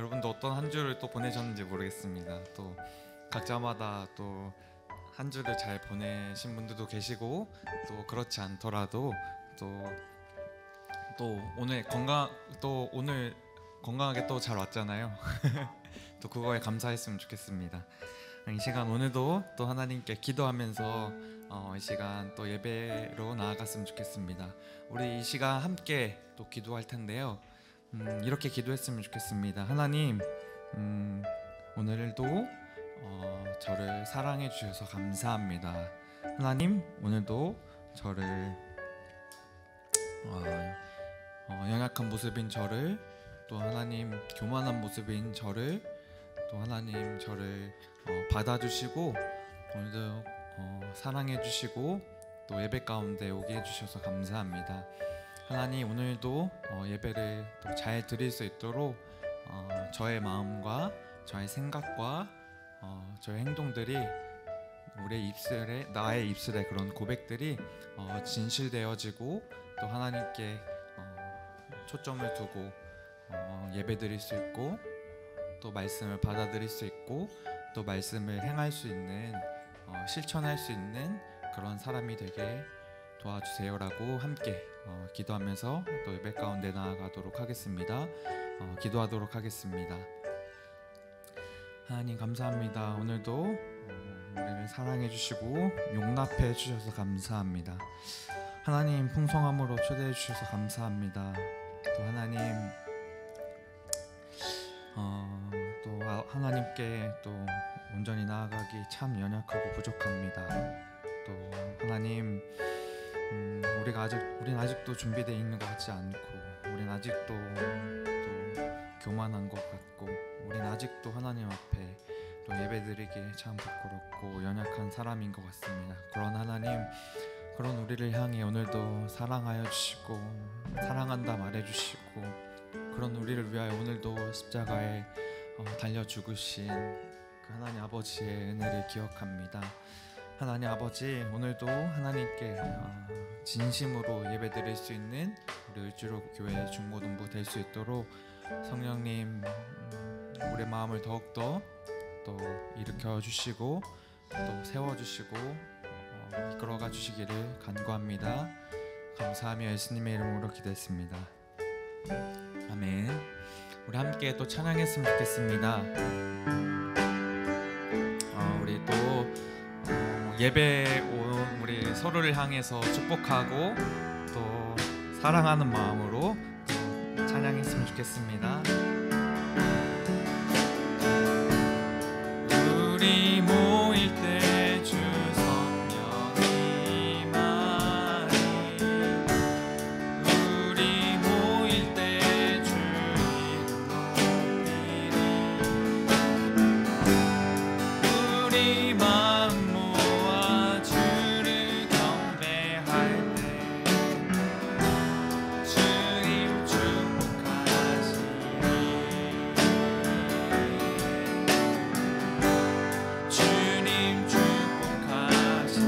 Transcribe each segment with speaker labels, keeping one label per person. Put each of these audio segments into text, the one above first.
Speaker 1: 여러분도 어떤 한 주를 또 보내셨는지 모르겠습니다. 또 각자마다 또 한 주를 잘 보내신 분들도 계시고 또 그렇지 않더라도 또 오늘 건강하게 또 잘 왔잖아요. 또 그거에 감사했으면 좋겠습니다. 이 시간 오늘도 또 하나님께 기도하면서 이 시간 또 예배로 나아갔으면 좋겠습니다. 우리 이 시간 함께 또 기도할 텐데요. 이렇게 기도했으면 좋겠습니다. 하나님, 오늘도 저를 사랑해 주셔서 감사합니다. 하나님, 오늘도 저를 연약한 모습인 저를, 또 하나님 교만한 모습인 저를, 또 하나님 저를 받아주시고 오늘도 사랑해 주시고 또 예배 가운데 오게 해주셔서 감사합니다. 하나님, 오늘도 예배를 또 잘 드릴 수 있도록 저의 마음과 저의 생각과 저의 행동들이 나의 입술에 그런 고백들이 진실되어지고 또 하나님께 초점을 두고 예배 드릴 수 있고 또 말씀을 받아들일 수 있고 또 말씀을 행할 수 있는 실천할 수 있는 그런 사람이 되게 도와주세요라고 함께 기도하면서 또 예배 가운데 나아가도록 하겠습니다. 기도하도록 하겠습니다. 하나님, 감사합니다. 오늘도 우리를 사랑해 주시고 용납해 주셔서 감사합니다. 하나님, 풍성함으로 초대해 주셔서 감사합니다. 또 하나님, 또 하나님께 또 온전히 나아가기 참 연약하고 부족합니다. 또 하나님, 우리는 아직도 준비되어 있는 것 같지 않고, 우리는 아직도 또 교만한 것 같고, 우리는 아직도 하나님 앞에 또 예배드리기 참 부끄럽고 연약한 사람인 것 같습니다. 그런 하나님, 그런 우리를 향해 오늘도 사랑하여 주시고 사랑한다 말해주시고 그런 우리를 위하여 오늘도 십자가에 달려 죽으신 그 하나님 아버지의 은혜를 기억합니다. 하나님 아버지, 오늘도 하나님께 진심으로 예배드릴 수 있는 우리 을지로교회 중고등부 될 수 있도록 성령님, 우리의 마음을 더욱더 또 일으켜 주시고 또 세워주시고 이끌어가 주시기를 간구합니다. 감사하며 예수님의 이름으로 기도했습니다. 아멘. 우리 함께 또 찬양했으면 좋겠습니다. 우리 또 예배 온 우리 서로를 향해서 축복하고 또 사랑하는 마음으로 찬양했으면 좋겠습니다. 우리 모일 때 주 성령이 임하니, 우리 모일 때 주 이름 높이리, 우리 마음 모아 주를 경배할 때 주님 축복하시리. 주님 축복하시리.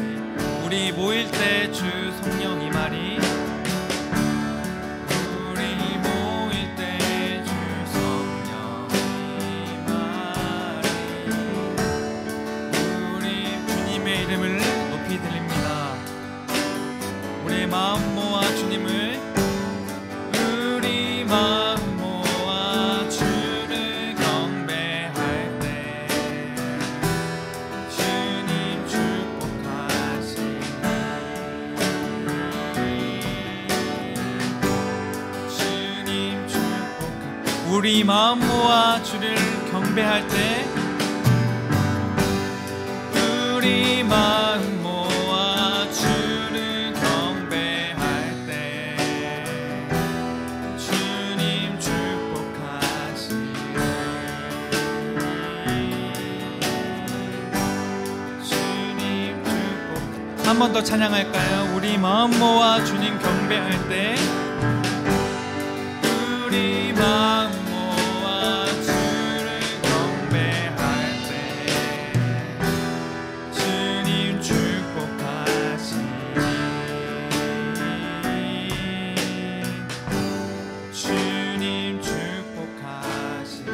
Speaker 1: 우리 모일 때 주 성령 임하리, 우리 모일 때 주 성령 임하리. 우리 주님의 이름을 높이 드립니다. 우리 마음 모아 주님을, 우리 마음 모아 주를 경배할 때 주님 축복하시리. 주님 축복하. 우리 마음 모아 주를 경배할 때, 우리 마음 모아 주를 경배할 때 주님 축복하시리. 주님 축복. 한 번 더 찬양할까요? 우리 마음 모아 주님 경배할 때, 우리 마음 모아 주를 경배할 때 주님 축복하시리. 주님 축복하시리.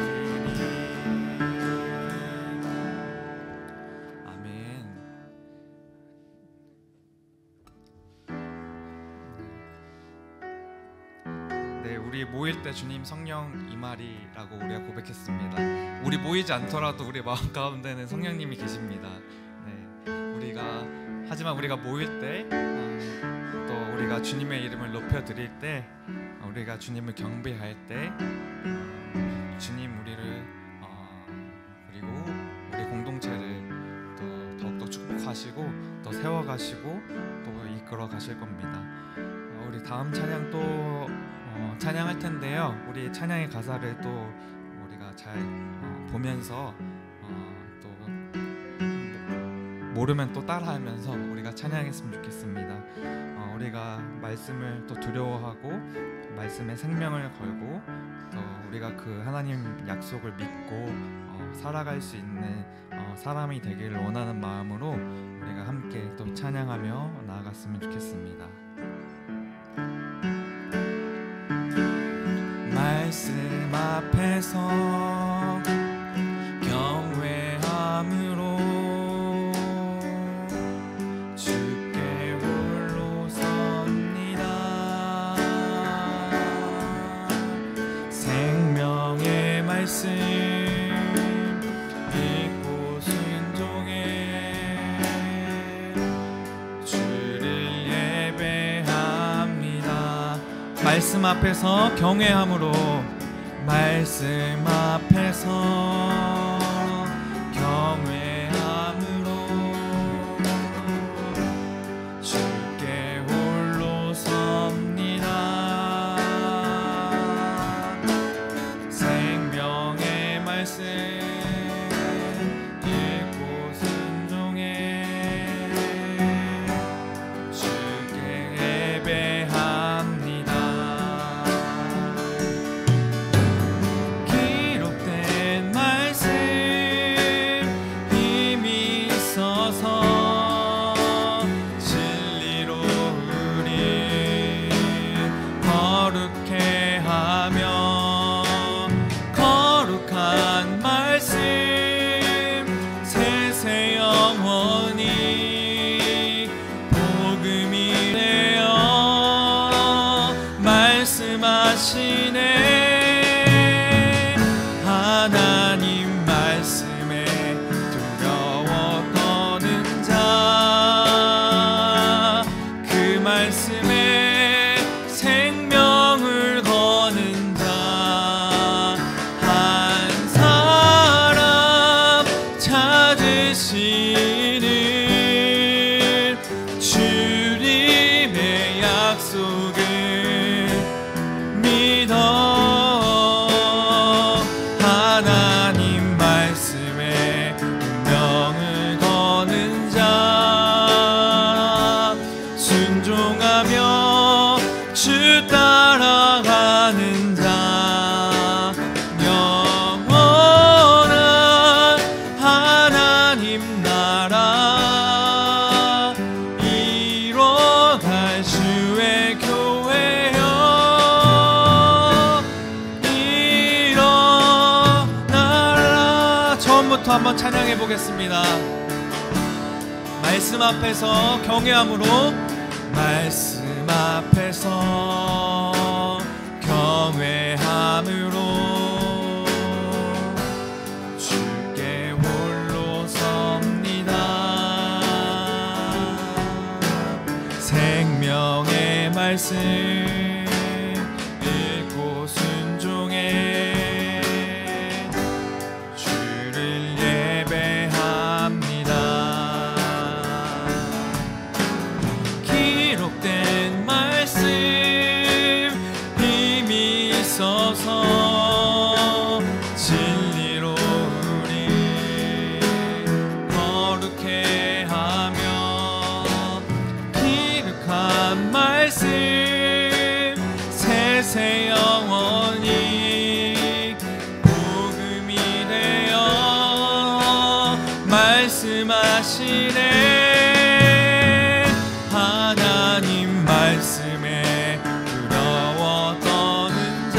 Speaker 1: 우리 모일 때 주님 성령 임하리라고 우리가 고백했습니다. 우리 모이지 않더라도 우리 마음 가운데는 성령님이 계십니다. 네, 하지만 우리가 모일 때 또 우리가 주님의 이름을 높여드릴 때 우리가 주님을 경배할 때 주님 우리를 그리고 우리 공동체를 또 더욱더 축복하시고 또 세워가시고 또 이끌어 가실 겁니다. 우리 다음 찬양 또 찬양할 텐데요. 우리 찬양의 가사를 또 우리가 잘 보면서 또 모르면 또 따라하면서 우리가 찬양했으면 좋겠습니다. 우리가 말씀을 또 두려워하고 말씀에 생명을 걸고 또 우리가 그 하나님 약속을 믿고 살아갈 수 있는 사람이 되기를 원하는 마음으로 우리가 함께 또 찬양하며 나아갔으면 좋겠습니다. 말씀 앞에서 경외함으로 주께 홀로 섭니다. 생명의 말씀 읽고 순종해 주를 예배합니다. 말씀 앞에서 경외함으로 말씀 앞에서 경외함으로 주께 홀로 섭니다. 생명의 말씀 읽고 순종해 주께 예배합니다. 기록된 말씀 힘이 있어서 진리로 우리 거룩해 하며 거룩한 말씀 세세 영원히 복음이 되어 말씀하시네. 하나님 말씀에 두려워 떠는 자 그 말씀에 생명을 거는 자 한 사람 찾으시는 주님의 약속을 믿어 하나님 말씀에 운명을 거는 자 순종하며 주 따라가는 자 영원한 하나님 나라 이뤄갈 주의 교회여 일어나라. 처음부터 한번 찬양해 보겠습니다. 말씀 앞에서 경외함으로 말씀 앞에서 경외함으로 주께 홀로 섭니다. 생명의 말씀 읽고 순종해 주를 예배합니다. 기록된 말씀 힘이 있어서 진리로 우리 거룩해 하며 기득한 말씀 세세 영원히 복음이 되어 말씀하시네. 하나님 말씀에 두려워 떠는 자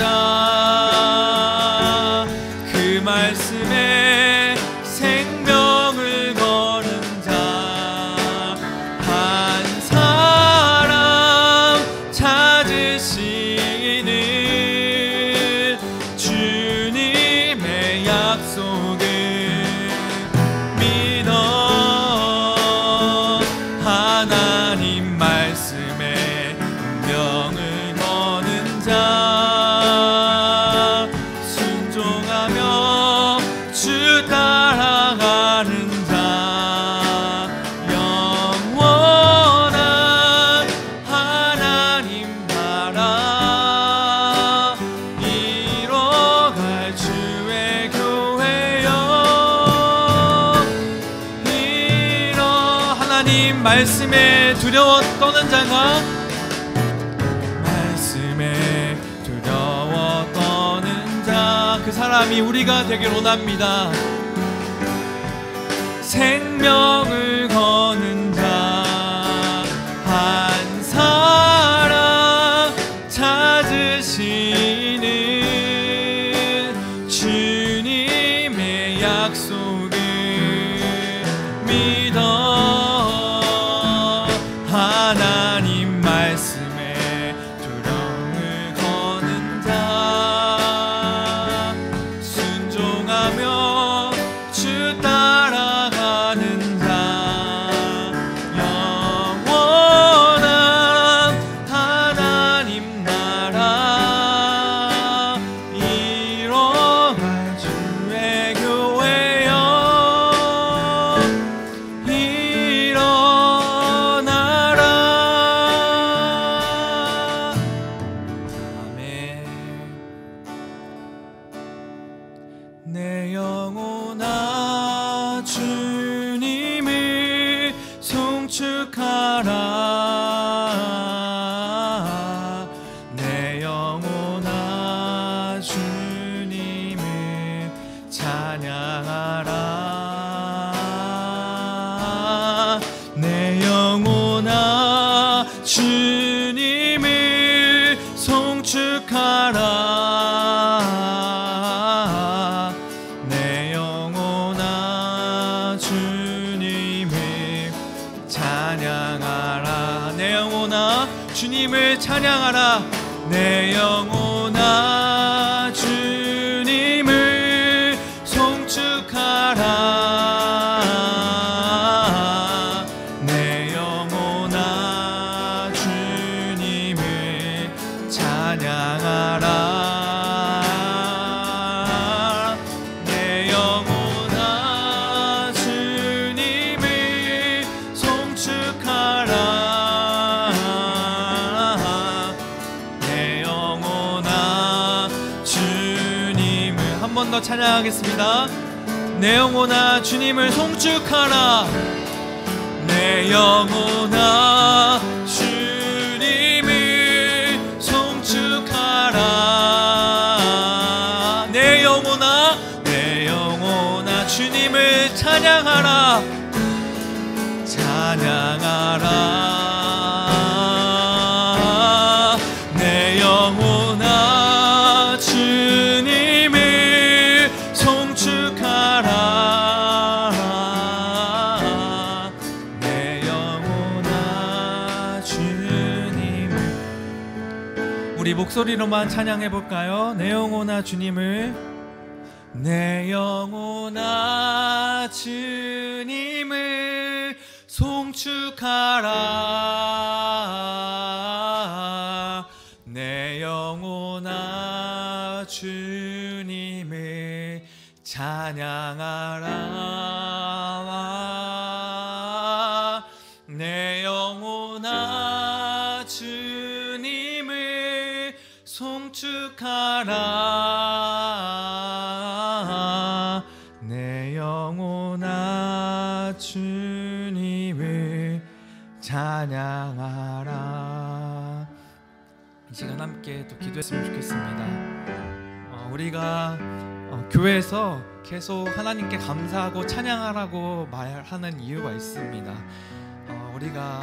Speaker 1: 그 말씀에 생명을 거는 자 한 사람 찾으시는 말씀에 두려워 떠는 자가 말씀에 두려워 떠는 자, 그 사람이 우리가 되길 원합니다. 생명을 거는 자 한 사람 찾으시는 주님의 약속을 믿어 하나님 말씀에 두려움을 거는 자 순종하며 주 따라가는 자 영원한 하나님 나라 일어날 주의 교회여 일어나라. 아멘. 내 영혼아 주님을 송축하라. 내 영혼아 주님을 찬양하라. 내 영혼아 주님을 송축하라. 내 영혼아 주님을 찬양하라. 내 영혼아 주님을 찬양하라. 내 영혼아 주님을 송축하라. 내 영혼아 주님을 찬양하라. 내 영혼아 주님을 송축하라. 내 영혼아 주님을 한 번 더 찬양하겠습니다. 내 영혼아 주님을 송축하라. 내 영혼아 주님을 송축하라. 내 영혼아 주님을 찬양하라. 찬양하라. 내 영혼아 주님을 송축하라. 내 영혼아 주님을. 우리 목소리로만 찬양해 볼까요? 내 영혼아 주님을. 내 영혼아 주님을 송축하라. 내 영혼아 주님을 찬양하라. 내 영혼아 주님을 송축하라. 내 영혼아 주님을 찬양하라. 이 시간 함께 또 기도했으면 좋겠습니다. 우리가 교회에서 계속 하나님께 감사하고 찬양하라고 말하는 이유가 있습니다. 우리가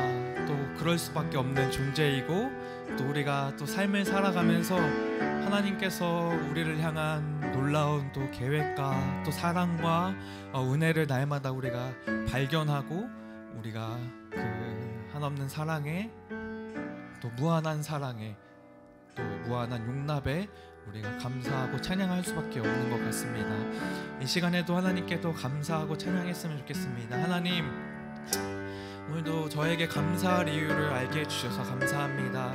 Speaker 1: 또 그럴 수밖에 없는 존재이고, 또 우리가 또 삶을 살아가면서 하나님께서 우리를 향한 놀라운 또 계획과 또 사랑과 은혜를 날마다 우리가 발견하고, 우리가 그 한없는 사랑에, 또 무한한 사랑에, 또 무한한 용납에 우리가 감사하고 찬양할 수밖에 없는 것 같습니다. 이 시간에도 하나님께 또 감사하고 찬양했으면 좋겠습니다. 하나님, 오늘도 저에게 감사할 이유를 알게 해주셔서 감사합니다.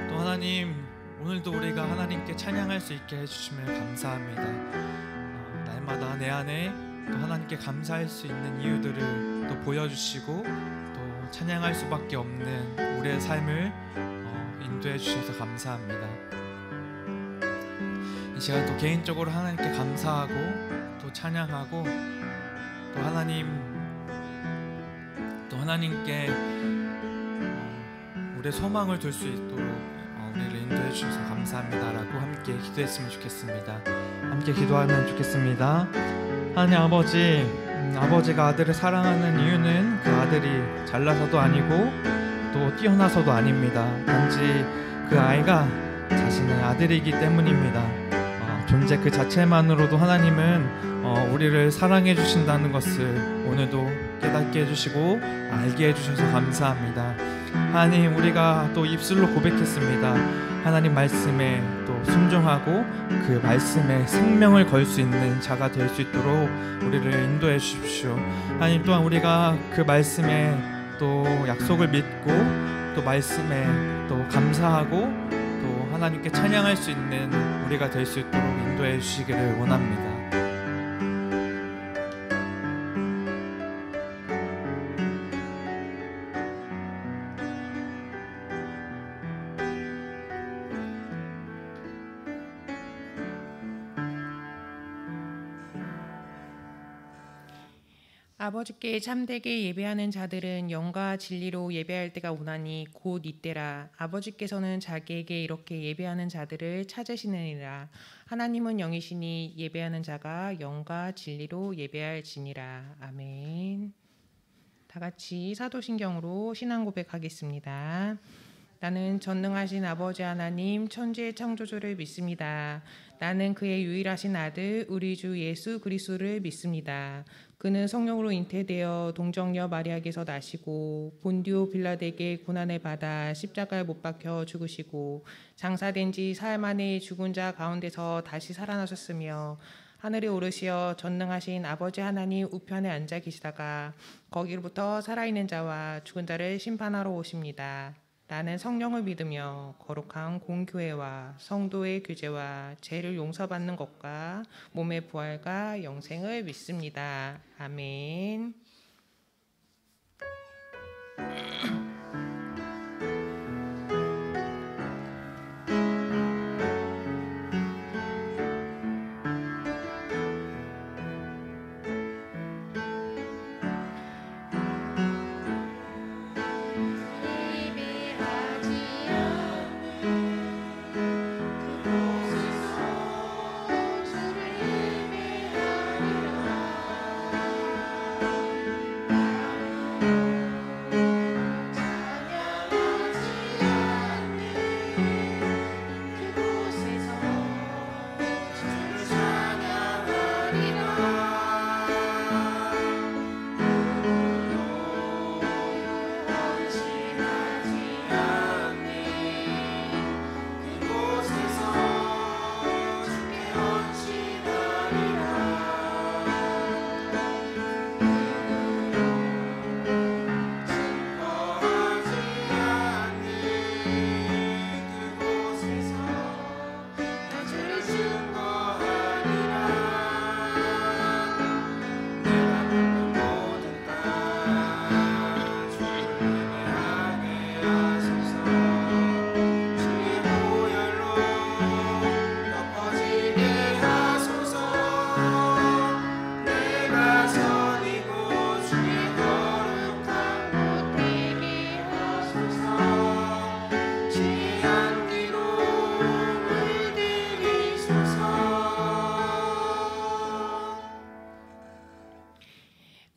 Speaker 1: 또 하나님, 오늘도 우리가 하나님께 찬양할 수 있게 해주시면 감사합니다. 날마다 내 안에 또 하나님께 감사할 수 있는 이유들을 또 보여주시고, 또 찬양할 수밖에 없는 우리의 삶을 인도해 주셔서 감사합니다. 이 시간 또 개인적으로 하나님께 감사하고 또 찬양하고, 또 하나님께 우리의 소망을 둘 수 있도록 우리를 인도해 주셔서 감사합니다라고 함께 기도했으면 좋겠습니다. 함께 기도하면 좋겠습니다. 하나님 아버지, 아버지가 아들을 사랑하는 이유는 그 아들이 잘나서도 아니고 또 뛰어나서도 아닙니다. 단지 그 아이가 자신의 아들이기 때문입니다. 존재 그 자체만으로도 하나님은 우리를 사랑해 주신다는 것을 오늘도 깨닫게 해주시고 알게 해주셔서 감사합니다. 하나님, 우리가 또 입술로 고백했습니다. 하나님 말씀에 또 순종하고 그 말씀에 생명을 걸 수 있는 자가 될 수 있도록 우리를 인도해 주십시오. 하나님, 또한 우리가 그 말씀에 또 약속을 믿고 또 말씀에 또 감사하고 또 하나님께 찬양할 수 있는 우리가 될 수 있도록 인도해 주시기를 원합니다.
Speaker 2: 아버지께 참되게 예배하는 자들은 영과 진리로 예배할 때가 오나니 곧 이때라. 아버지께서는 자기에게 이렇게 예배하는 자들을 찾으시느니라. 하나님은 영이시니 예배하는 자가 영과 진리로 예배할지니라. 아멘. 다 같이 사도신경으로 신앙 고백하겠습니다. 나는 전능하신 아버지 하나님 천지의 창조주를 믿습니다. 나는 그의 유일하신 아들 우리 주 예수 그리스도를 믿습니다. 그는 성령으로 잉태되어 동정녀 마리아에게서 나시고 본디오 빌라드에게 고난을 받아 십자가에 못 박혀 죽으시고 장사된 지 사흘 만에 죽은 자 가운데서 다시 살아나셨으며 하늘에 오르시어 전능하신 아버지 하나님 우편에 앉아 계시다가 거기로부터 살아있는 자와 죽은 자를 심판하러 오십니다. 나는 성령을 믿으며 거룩한 공교회와 성도의 교제와 죄를 용서받는 것과 몸의 부활과 영생을 믿습니다. 아멘.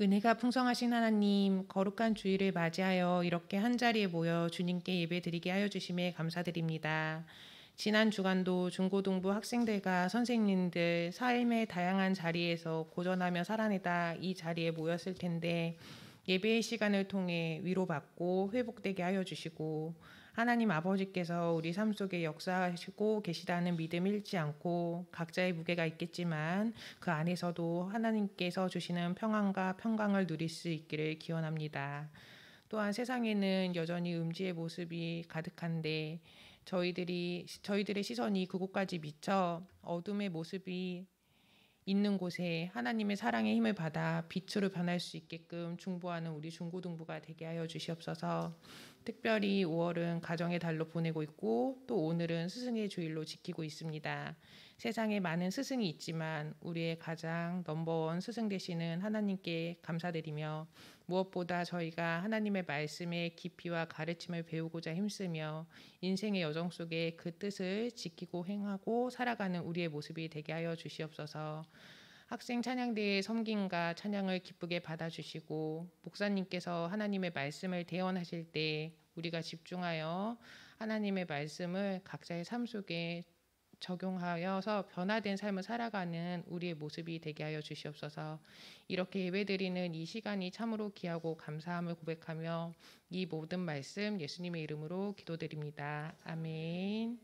Speaker 2: 은혜가 풍성하신 하나님, 거룩한 주일을 맞이하여 이렇게 한자리에 모여 주님께 예배드리게 하여 주심에 감사드립니다. 지난 주간도 중고등부 학생들과 선생님들 삶의 다양한 자리에서 고전하며 살아내다 이 자리에 모였을 텐데 예배의 시간을 통해 위로받고 회복되게 하여 주시고 하나님 아버지께서 우리 삶 속에 역사하시고 계시다는 믿음 잃지 않고 각자의 무게가 있겠지만 그 안에서도 하나님께서 주시는 평안과 평강을 누릴 수 있기를 기원합니다. 또한 세상에는 여전히 음지의 모습이 가득한데 저희들의 시선이 그곳까지 미쳐 어둠의 모습이 있는 곳에 하나님의 사랑의 힘을 받아 빛으로 변할 수 있게끔 중보하는 우리 중고등부가 되게 하여 주시옵소서. 특별히 5월은 가정의 달로 보내고 있고 또 오늘은 스승의 주일로 지키고 있습니다. 세상에 많은 스승이 있지만 우리의 가장 넘버원 스승 되시는 하나님께 감사드리며 무엇보다 저희가 하나님의 말씀의 깊이와 가르침을 배우고자 힘쓰며 인생의 여정 속에 그 뜻을 지키고 행하고 살아가는 우리의 모습이 되게 하여 주시옵소서. 학생 찬양대의 섬김과 찬양을 기쁘게 받아주시고 목사님께서 하나님의 말씀을 대언하실 때 우리가 집중하여 하나님의 말씀을 각자의 삶 속에 적용하여서 변화된 삶을 살아가는 우리의 모습이 되게 하여 주시옵소서. 이렇게 예배드리는 이 시간이 참으로 귀하고 감사함을 고백하며 이 모든 말씀 예수님의 이름으로 기도드립니다. 아멘.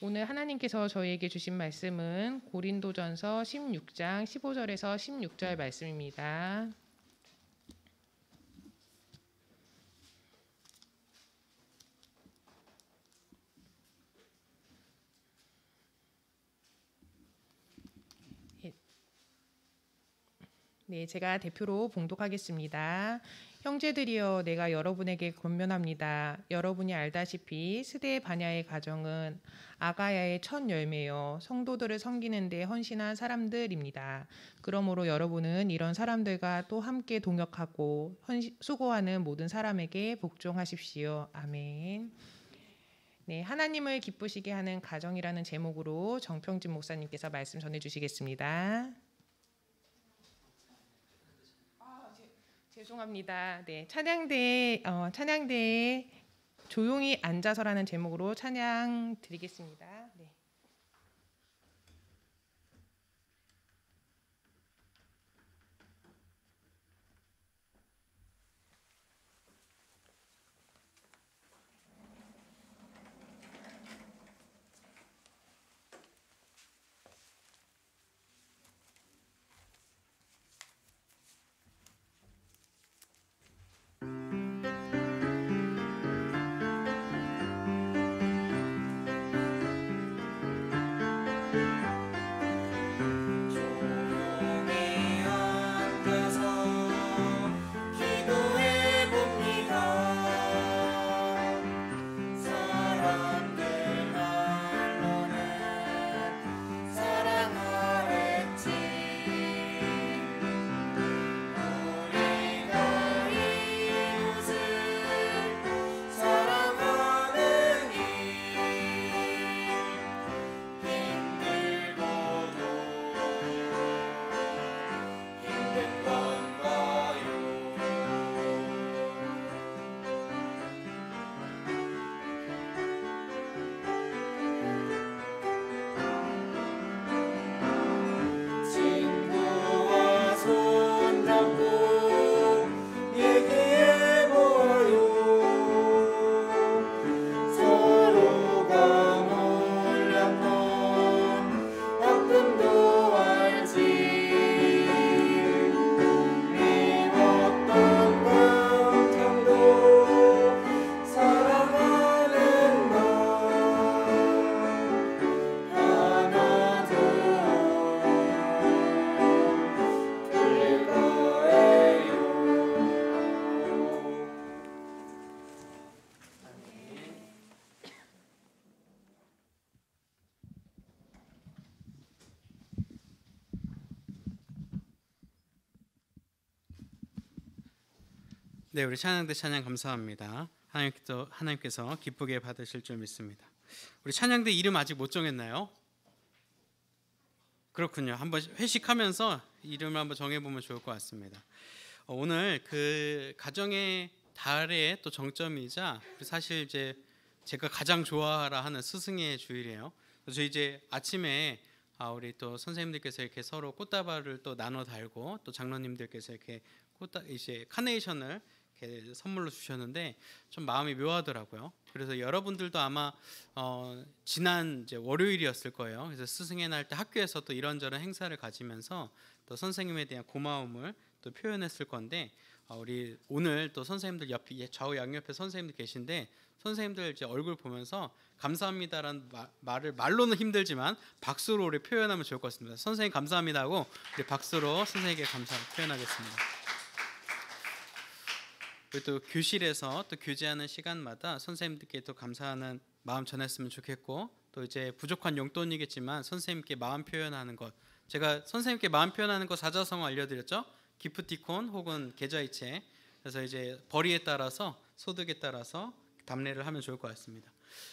Speaker 2: 오늘 하나님께서 저희에게 주신 말씀은 고린도전서 16장 15절에서 16절 말씀입니다. 네, 제가 대표로 봉독하겠습니다. 형제들이여, 내가 여러분에게 권면합니다. 여러분이 알다시피 스데 바냐의 가정은 아가야의 첫 열매요 성도들을 섬기는 데 헌신한 사람들입니다. 그러므로 여러분은 이런 사람들과 또 함께 동역하고 수고하는 모든 사람에게 복종하십시오. 아멘. 네, 하나님을 기쁘시게 하는 가정이라는 제목으로 정평진 목사님께서 말씀 전해 주시겠습니다. 죄송합니다. 네, 찬양대에 조용히 앉아서라는 제목으로 찬양 드리겠습니다. 네.
Speaker 3: 네, 우리 찬양대 찬양 감사합니다. 하나님께서 기쁘게 받으실 줄 믿습니다. 우리 찬양대 이름 아직 못 정했나요? 그렇군요. 한번 회식하면서 이름을 한번 정해보면 좋을 것 같습니다. 오늘 그 가정의 달의 또 정점이자 사실 이제 제가 가장 좋아하라 하는 스승의 주일이에요. 그래서 이제 아침에 우리 또 선생님들께서 이렇게 서로 꽃다발을 또 나눠 달고 또 장로님들께서 이렇게 이제 카네이션을 이렇게 선물로 주셨는데 좀 마음이 묘하더라고요. 그래서 여러분들도 아마 지난 이제 월요일이었을 거예요. 그래서 스승의 날 때 학교에서 또 이런저런 행사를 가지면서 또 선생님에 대한 고마움을 또 표현했을 건데 우리 오늘 또 선생님들 좌우 양옆에 선생님들 계신데 선생님들 이제 얼굴 보면서 감사합니다라는 말을 말로는 힘들지만 박수로 우리 표현하면 좋을 것 같습니다. 선생님 감사합니다 하고 우리 박수로 선생님에게 감사 표현하겠습니다. 우리 또 교실에서 또 교제하는 시간마다 선생님들께 또 감사하는 마음 전했으면 좋겠고 또 또 이제 부족한 용돈이겠지만 선생님께 마음 표현하는 것, 제가 선생님께 마음 표현하는 것 사자성어 알려드렸죠. 기프티콘 혹은 계좌이체. 그래서 이제 벌이에 따라서 소득에 따라서 답례를 하면 좋을 것 같습니다.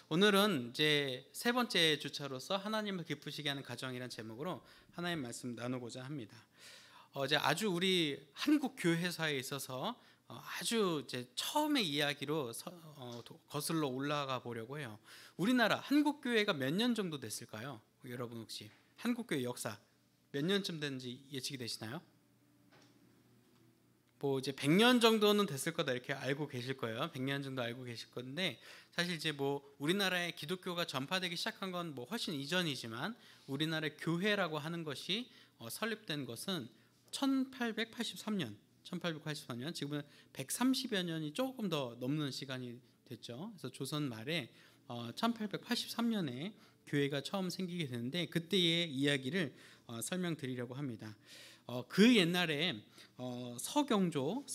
Speaker 3: 오늘은 이제 세 번째 주차로서 하나님을 기쁘시게 하는 가정이라는 제목으로 하나님 말씀 나누고자 합니다. 이제 아주 우리 한국 교회사에 있어서 아주 이제 처음의 이야기로 거슬러 올라가 보려고 해요. 우리나라 한국 교회가 몇 년 정도 됐을까요? 여러분 혹시 한국 교회 역사 몇 년쯤 됐는지 예측이 되시나요? 뭐 이제 100년 정도는 됐을 거다 이렇게 알고 계실 거예요. 100년 정도 알고 계실 건데 사실 이제 뭐 우리나라에 기독교가 전파되기 시작한 건 뭐 훨씬 이전이지만 우리나라의 교회라고 하는 것이 설립된 것은 1883년 지금은 130여 년이 조금 더 넘는 시간이 됐죠. 그래서 조선 말에 1883년에 교회가 처음 생기게 되는데 그때의 이야기를 설명드리려고 합니다. 그 옛날에 서경조,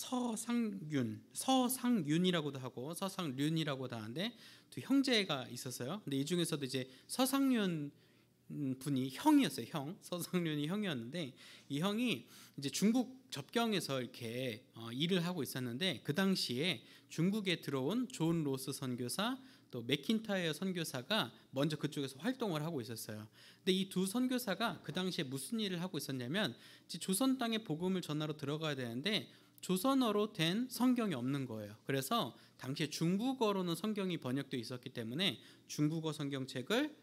Speaker 3: 서상윤이라고도 하고 서상륜이라고도 하는데 두 형제가 있었어요. 근데 이 중에서도 이제 서상윤 분이 형이었어요. 서상륜이 형이었는데 이 형이 이제 중국 접경에서 이렇게 일을 하고 있었는데 그 당시에 중국에 들어온 존 로스 선교사 또 맥킨타이어 선교사가 먼저 그쪽에서 활동을 하고 있었어요. 근데 이 두 선교사가 그 당시에 무슨 일을 하고 있었냐면 이제 조선 땅에 복음을 전하러 들어가야 되는데 조선어로 된 성경이 없는 거예요. 그래서 당시에 중국어로는 성경이 번역되어 있었기 때문에 중국어 성경책을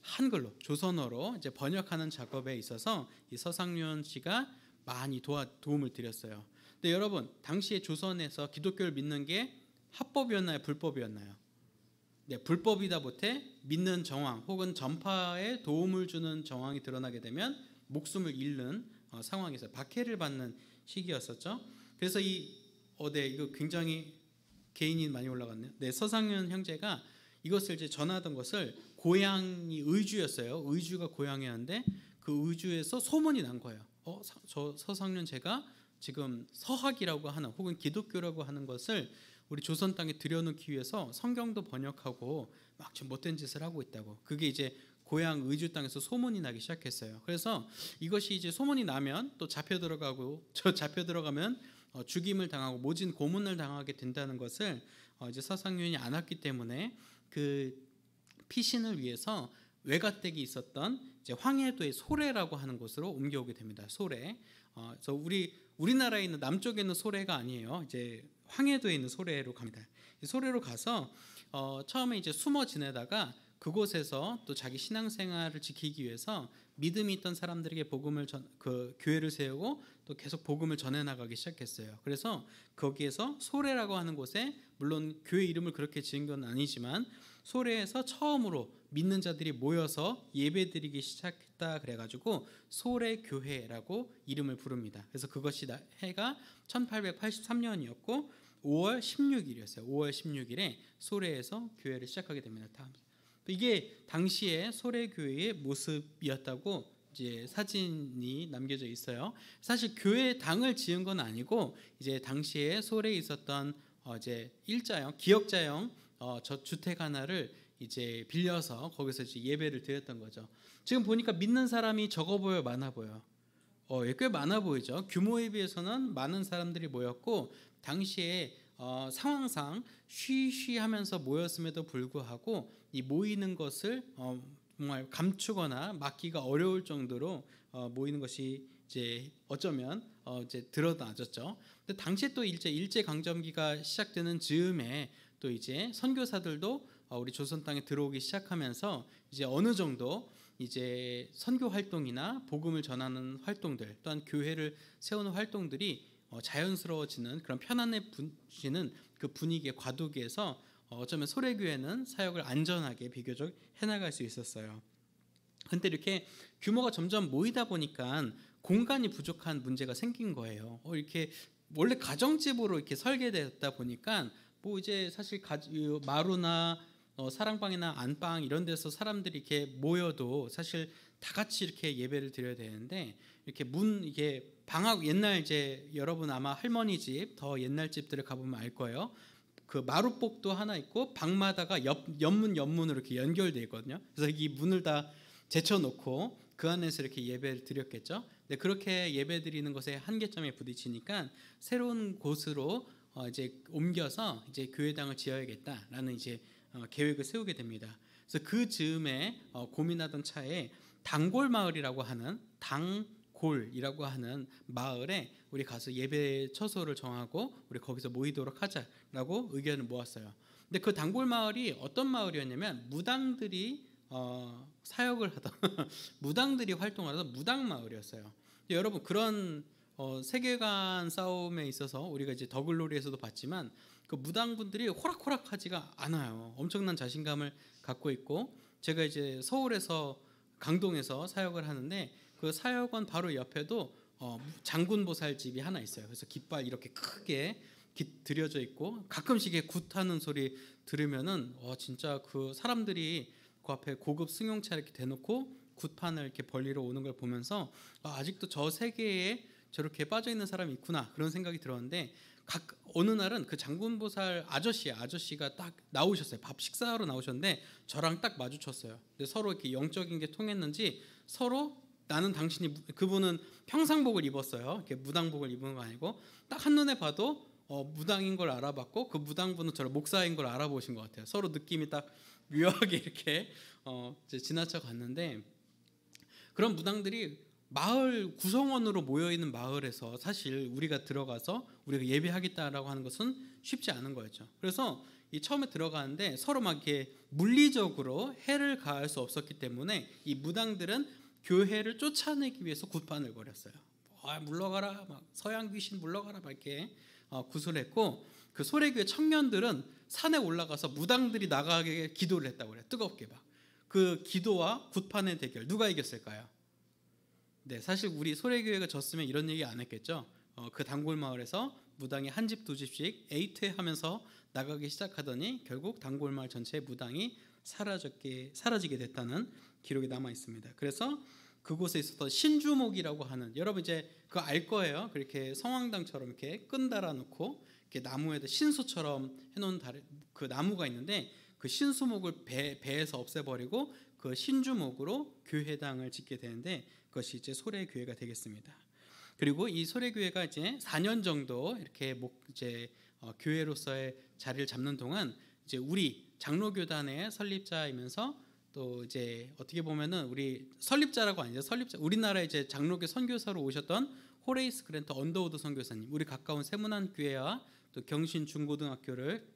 Speaker 3: 한글로 조선어로 이제 번역하는 작업에 있어서 이 서상윤 씨가 많이 도움을 드렸어요. 근데 여러분 당시에 조선에서 기독교를 믿는 게 합법이었나요? 불법이었나요? 네, 불법이다 못해 믿는 정황 혹은 전파에 도움을 주는 정황이 드러나게 되면 목숨을 잃는 상황에서 박해를 받는 시기였었죠. 그래서 이거 굉장히 개인이 많이 올라갔네요. 네, 서상윤 형제가 이것을 이제 전하던 것을 고향이 의주였어요. 의주가 고향이었는데 그 의주에서 소문이 난 거예요. 저 서상윤 제가 지금 서학이라고 하는 혹은 기독교라고 하는 것을 우리 조선 땅에 들여놓기 위해서 성경도 번역하고 막 좀 못된 짓을 하고 있다고. 그게 이제 고향 의주 땅에서 소문이 나기 시작했어요. 그래서 이것이 이제 소문이 나면 또 잡혀 들어가면 죽임을 당하고 모진 고문을 당하게 된다는 것을 이제 서상윤이 알았기 때문에 그 피신을 위해서 외가댁이 있었던 이제 황해도의 소래라고 하는 곳으로 옮겨오게 됩니다. 소래. 그래서 우리나라에 있는 남쪽에 있는 소래가 아니에요. 이제 황해도에 있는 소래로 갑니다. 소래로 가서 처음에 이제 숨어 지내다가 그곳에서 또 자기 신앙생활을 지키기 위해서 믿음이 있던 사람들에게 교회를 세우고 또 계속 복음을 전해 나가기 시작했어요. 그래서 거기에서 소래라고 하는 곳에 물론 교회 이름을 그렇게 지은 건 아니지만 소래에서 처음으로 믿는 자들이 모여서 예배드리기 시작했다 그래가지고 소래교회라고 이름을 부릅니다. 그래서 그것이 해가 1883년이었고 5월 16일이었어요. 5월 16일에 소래에서 교회를 시작하게 됩니다. 이게 당시에 소래교회의 모습이었다고 이제 사진이 남겨져 있어요. 사실 교회당을 지은 건 아니고 이제 당시에 소래에 있었던 이제 일자형, 기역자형 저주택 하나를 이제 빌려서 거기서 이제 예배를 드렸던 거죠. 지금 보니까 믿는 사람이 적어 보여, 많아 보여? 꽤 많아 보이죠. 규모에 비해서는 많은 사람들이 모였고 당시에 상황상 쉬쉬하면서 모였음에도 불구하고 이 모이는 것을 정말 감추거나 막기가 어려울 정도로 모이는 것이 이제 어쩌면 이제 드러나졌죠. 근데 당시에 또 일제 강점기가 시작되는 즈음에 또 이제 선교사들도 우리 조선 땅에 들어오기 시작하면서 이제 어느 정도 이제 선교 활동이나 복음을 전하는 활동들 또한 교회를 세우는 활동들이 자연스러워지는 그런 편안해지는 그 분위기의 과도기에서 어쩌면 소래교회는 사역을 안전하게 비교적 해나갈 수 있었어요. 그런데 이렇게 규모가 점점 모이다 보니까 공간이 부족한 문제가 생긴 거예요. 이렇게 원래 가정집으로 이렇게 설계되었다 보니까 뭐 이제 사실 마루나 사랑방이나 안방 이런 데서 사람들이 이렇게 모여도 사실 다 같이 이렇게 예배를 드려야 되는데 이렇게 이게 방학 옛날 이제 여러분 아마 할머니 집 더 옛날 집들을 가보면 알 거예요. 그 마루복도 하나 있고 방마다가 옆문으로 이렇게 연결되어 있거든요. 그래서 이 문을 다 제쳐놓고 그 안에서 이렇게 예배를 드렸겠죠. 근데 그렇게 예배 드리는 것에 한계점에 부딪히니까 새로운 곳으로 이제 옮겨서 이제 교회당을 지어야겠다라는 이제 계획을 세우게 됩니다. 그래서 그 즈음에 고민하던 차에 단골마을이라고 하는 당골이라고 하는 마을에 우리 가서 예배 처소를 정하고 우리 거기서 모이도록 하자라고 의견을 모았어요. 근데 그 단골 마을이 어떤 마을이었냐면 무당들이 사역을 하던 무당들이 활동하던 무당 마을이었어요. 여러분 그런 세계관 싸움에 있어서 우리가 이제 더글로리에서도 봤지만 그 무당분들이 호락호락하지가 않아요. 엄청난 자신감을 갖고 있고 제가 이제 서울에서 강동에서 사역을 하는데 그 사역원 바로 옆에도 장군보살집이 하나 있어요. 그래서 깃발 이렇게 크게 들여져 있고 가끔씩 굿하는 소리 들으면은 진짜 그 사람들이 그 앞에 고급 승용차 이렇게 대놓고 굿판을 이렇게 벌리러 오는 걸 보면서 아직도 저 세계에 저렇게 빠져 있는 사람이 있구나 그런 생각이 들었는데 어느 날은 그 장군보살 아저씨가 딱 나오셨어요. 밥 식사하러 나오셨는데 저랑 딱 마주쳤어요. 근데 서로 이렇게 영적인 게 통했는지 서로 나는 당신이 그분은 평상복을 입었어요. 이렇게 무당복을 입은 거 아니고 딱 한눈에 봐도 무당인 걸 알아봤고 그 무당분은 저를 목사인 걸 알아보신 것 같아요. 서로 느낌이 딱 묘하게 이렇게 이제 지나쳐 갔는데 그런 무당들이 마을 구성원으로 모여 있는 마을에서 사실 우리가 들어가서 우리가 예배하겠다라고 하는 것은 쉽지 않은 거였죠. 그래서 이 처음에 들어가는데 서로 막 이렇게 물리적으로 해를 가할 수 없었기 때문에 이 무당들은 교회를 쫓아내기 위해서 굿판을 벌였어요. 물러가라, 막 서양 귀신 물러가라, 막 이렇게 구술했고 그 소래교회 청년들은 산에 올라가서 무당들이 나가게 기도를 했다고 그래요. 뜨겁게 막. 그 기도와 굿판의 대결 누가 이겼을까요? 네, 사실 우리 소래교회가 졌으면 이런 얘기 안 했겠죠. 그 단골 마을에서 무당이 한 집 두 집씩 에이퇴하면서 나가기 시작하더니 결국 단골 마을 전체의 무당이 사라지게 됐다는 기록이 남아 있습니다. 그래서 그곳에 있었던 신주목이라고 하는 여러분 이제 그거 알 거예요. 그렇게 성황당처럼 이렇게 끈 달아놓고 이렇게 나무에다 신수처럼 해놓은 그 나무가 있는데 그 신수목을 배에서 없애버리고 그 신주목으로 교회당을 짓게 되는데 그것이 이제 소래교회가 되겠습니다. 그리고 이 소래교회가 이제 4년 정도 이렇게 교회로서의 자리를 잡는 동안 이제 우리 장로교단의 설립자이면서 또 이제 어떻게 보면은 우리 설립자라고 아니죠. 우리나라에 이제 장로교 선교사로 오셨던 호레이스 그랜트 언더우드 선교사님, 우리 가까운 세문안교회와 또 경신 중고등학교를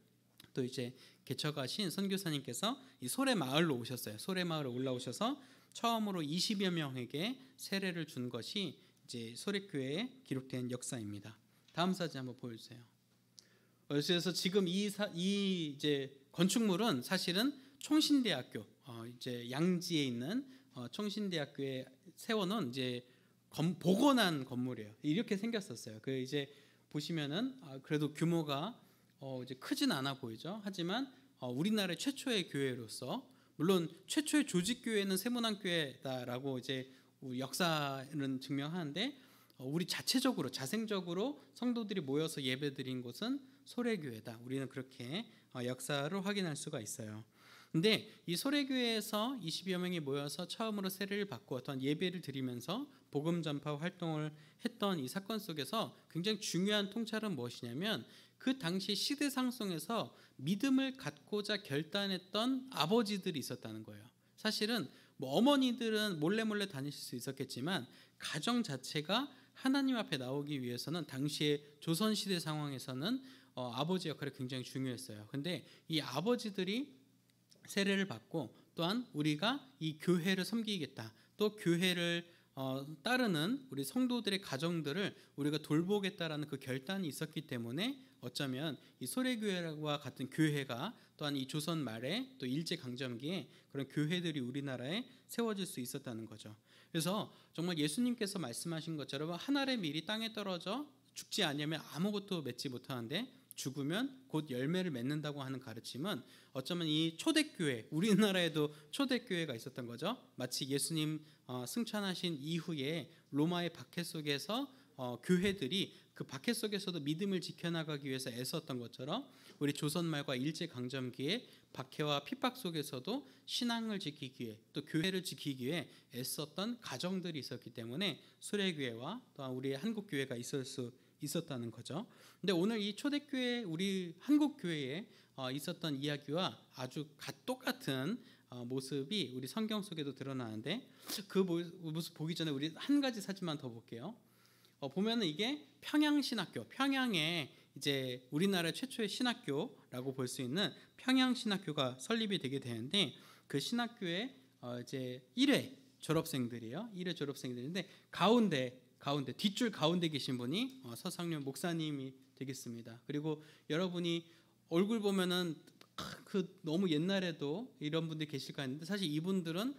Speaker 3: 또 이제 개척하신 선교사님께서 이 소래마을로 오셨어요. 소래마을에 올라오셔서 처음으로 20여 명에게 세례를 준 것이 이제 소래교회에 기록된 역사입니다. 다음 사진 한번 보여주세요. 그래서 지금 이 이제 건축물은 사실은 총신대학교 이제 양지에 있는 총신대학교에 세워놓은 이제 복원한 건물이에요. 이렇게 생겼었어요. 그 이제 보시면은 그래도 규모가 이제 크진 않아 보이죠. 하지만 우리나라의 최초의 교회로서 물론 최초의 조직 교회는 세문안교회다라고 이제 역사는 증명하는데 우리 자생적으로 성도들이 모여서 예배드린 곳은 소래교회다. 우리는 그렇게 역사를 확인할 수가 있어요. 근데 이 소래교회에서 20여 명이 모여서 처음으로 세례를 받고 어떤 예배를 드리면서 복음 전파 활동을 했던 이 사건 속에서 굉장히 중요한 통찰은 무엇이냐면 그 당시 시대상송에서 믿음을 갖고자 결단했던 아버지들이 있었다는 거예요. 사실은 어머니들은 몰래 다니실 수 있었겠지만 가정 자체가 하나님 앞에 나오기 위해서는 당시의 조선시대 상황에서는 아버지 역할이 굉장히 중요했어요. 근데 이 아버지들이 세례를 받고 또한 우리가 이 교회를 섬기겠다, 또 교회를 따르는 우리 성도들의 가정들을 우리가 돌보겠다라는 그 결단이 있었기 때문에 어쩌면 이 소래교회와 같은 교회가 또한 이 조선 말에 또 일제강점기에 그런 교회들이 우리나라에 세워질 수 있었다는 거죠. 그래서 정말 예수님께서 말씀하신 것처럼 한 알의 밀이 땅에 떨어져 죽지 않으면 아무것도 맺지 못하는데 죽으면 곧 열매를 맺는다고 하는 가르침은 어쩌면 이 초대교회, 우리나라에도 초대교회가 있었던 거죠. 마치 예수님 승천하신 이후에 로마의 박해 속에서 교회들이 그 박해 속에서도 믿음을 지켜나가기 위해서 애썼던 것처럼 우리 조선 말과 일제 강점기에 박해와 핍박 속에서도 신앙을 지키기 위해 또 교회를 지키기 위해 애썼던 가정들이 있었기 때문에 수레교회와 또한 우리 한국 교회가 있을 수 있었다는 거죠. 근데 오늘 이 초대교회 우리 한국 교회에 있었던 이야기와 아주 똑같은 모습이 우리 성경 속에도 드러나는데 그 모습 보기 전에 우리 한 가지 사진만 더 볼게요. 보면은 이게 평양신학교, 평양에 이제 우리나라 최초의 신학교라고 볼 수 있는 평양신학교가 설립이 되게 되는데 그 신학교의 이제 1회 졸업생들이에요. 1회 졸업생들인데 가운데 뒷줄 가운데 계신 분이 서상륜 목사님이 되겠습니다. 그리고 여러분이 얼굴 보면은 그 너무 옛날에도 이런 분들이 계실까 했는데 사실 이분들은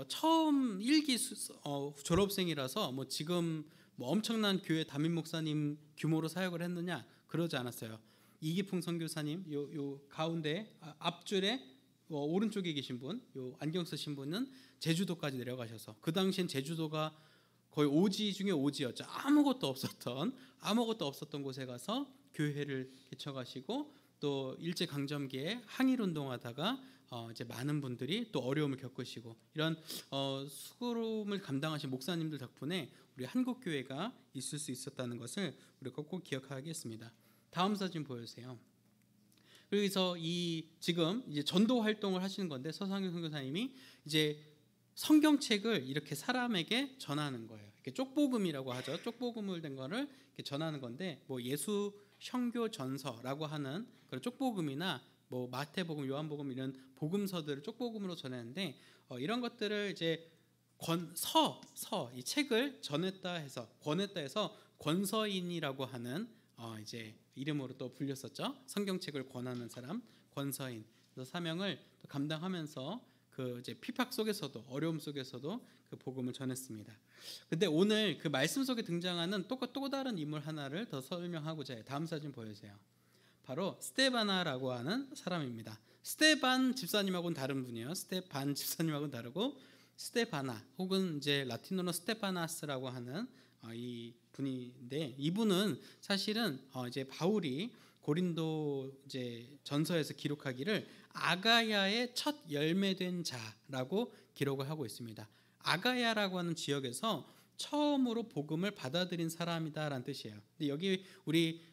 Speaker 3: 처음 1기 졸업생이라서 뭐 지금 뭐 엄청난 교회 담임 목사님 규모로 사역을 했느냐 그러지 않았어요. 이기풍 선교사님 요 가운데 앞줄에 오른쪽에 계신 분, 요 안경 쓰신 분은 제주도까지 내려가셔서 그 당시엔 제주도가 거의 오지 중에 오지였죠. 아무것도 없었던 곳에 가서 교회를 개척하시고 또 일제 강점기에 항일 운동하다가 이제 많은 분들이 또 어려움을 겪으시고 이런 수고로움을 감당하신 목사님들 덕분에 우리 한국 교회가 있을 수 있었다는 것을 우리가 꼭 기억하겠습니다. 다음 사진 보여주세요. 그래서 지금 이제 전도 활동을 하시는 건데 서상윤 선교사님이 이제 성경책을 이렇게 사람에게 전하는 거예요. 이렇게 쪽복음이라고 하죠. 쪽복음을 된 거를 이렇게 전하는 건데 뭐 예수 형교 전서라고 하는 그런 쪽복음이나 뭐 마태복음, 요한복음 이런 복음서들을 쪽복음으로 전했는데 이런 것들을 이제 이 책을 권했다 해서 권서인이라고 하는 이제 이름으로 또 불렸었죠. 성경책을 권하는 사람, 권서인. 그래서 사명을 감당하면서 그 이제 핍박 속에서도 어려움 속에서도 그 복음을 전했습니다. 근데 오늘 그 말씀 속에 등장하는 또 다른 인물 하나를 더 설명하고자 해요. 다음 사진 보여주세요. 바로 스테바나라고 하는 사람입니다. 스테반 집사님하고는 다른 분이에요. 스테반 집사님하고는 다르고 스테바나 혹은 이제 라틴어로 스테파나스라고 하는 이 분인데 이분은 사실은 이제 바울이 고린도 이제 전서에서 기록하기를 아가야의 첫 열매된 자라고 기록을 하고 있습니다. 아가야라고 하는 지역에서 처음으로 복음을 받아들인 사람이다라는 뜻이에요. 근데 여기 우리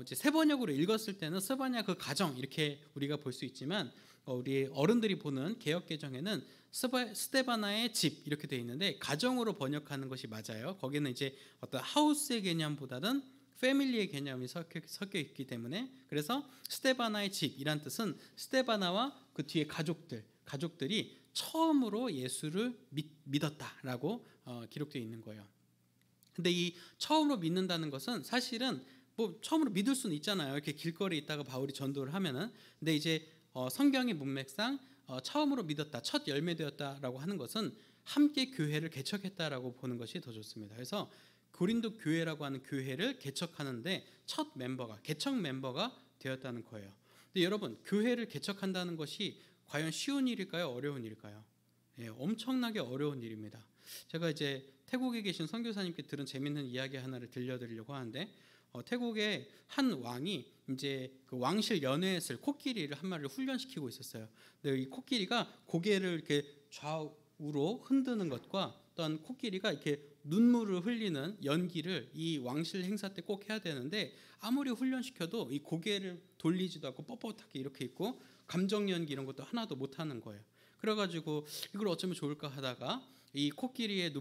Speaker 3: 이제 세번역으로 읽었을 때는 스바냐 그 가정 이렇게 우리가 볼 수 있지만 우리 어른들이 보는 개역 개정에는 스테바나의 집 이렇게 되어 있는데 가정으로 번역하는 것이 맞아요. 거기는 이제 어떤 하우스의 개념보다는 패밀리의 개념이 섞여 있기 때문에 그래서 스테바나의 집이란 뜻은 스테바나와 그 뒤에 가족들이 처음으로 예수를 믿었다라고 기록되어 있는 거예요. 근데 이 처음으로 믿는다는 것은 사실은 뭐 처음으로 믿을 수는 있잖아요. 이렇게 길거리에 있다가 바울이 전도를 하면은. 근데 이제 성경의 문맥상 처음으로 믿었다, 첫 열매되었다라고 하는 것은 함께 교회를 개척했다라고 보는 것이 더 좋습니다. 그래서 고린도 교회라고 하는 교회를 개척하는데 첫 멤버가 개척 멤버가 되었다는 거예요. 근데 여러분 교회를 개척한다는 것이 과연 쉬운 일일까요? 어려운 일일까요? 예, 엄청나게 어려운 일입니다. 제가 이제 태국에 계신 선교사님께 들은 재밌는 이야기 하나를 들려드리려고 하는데 태국의 한 왕이 이제 그 왕실 연회했을 코끼리를 한 마리를 훈련시키고 있었어요. 근데 이 코끼리가 고개를 이렇게 좌우로 흔드는 것과 또한 코끼리가 이렇게 눈물을 흘리는 연기를 이 왕실 행사 때 꼭 해야 되는데 아무리 훈련시켜도 이 고개를 돌리지도 않고 뻣뻣하게 이렇게 있고 감정 연기 이런 것도 하나도 못하는 거예요. 그래가지고 이걸 어쩌면 좋을까 하다가 이 코끼리의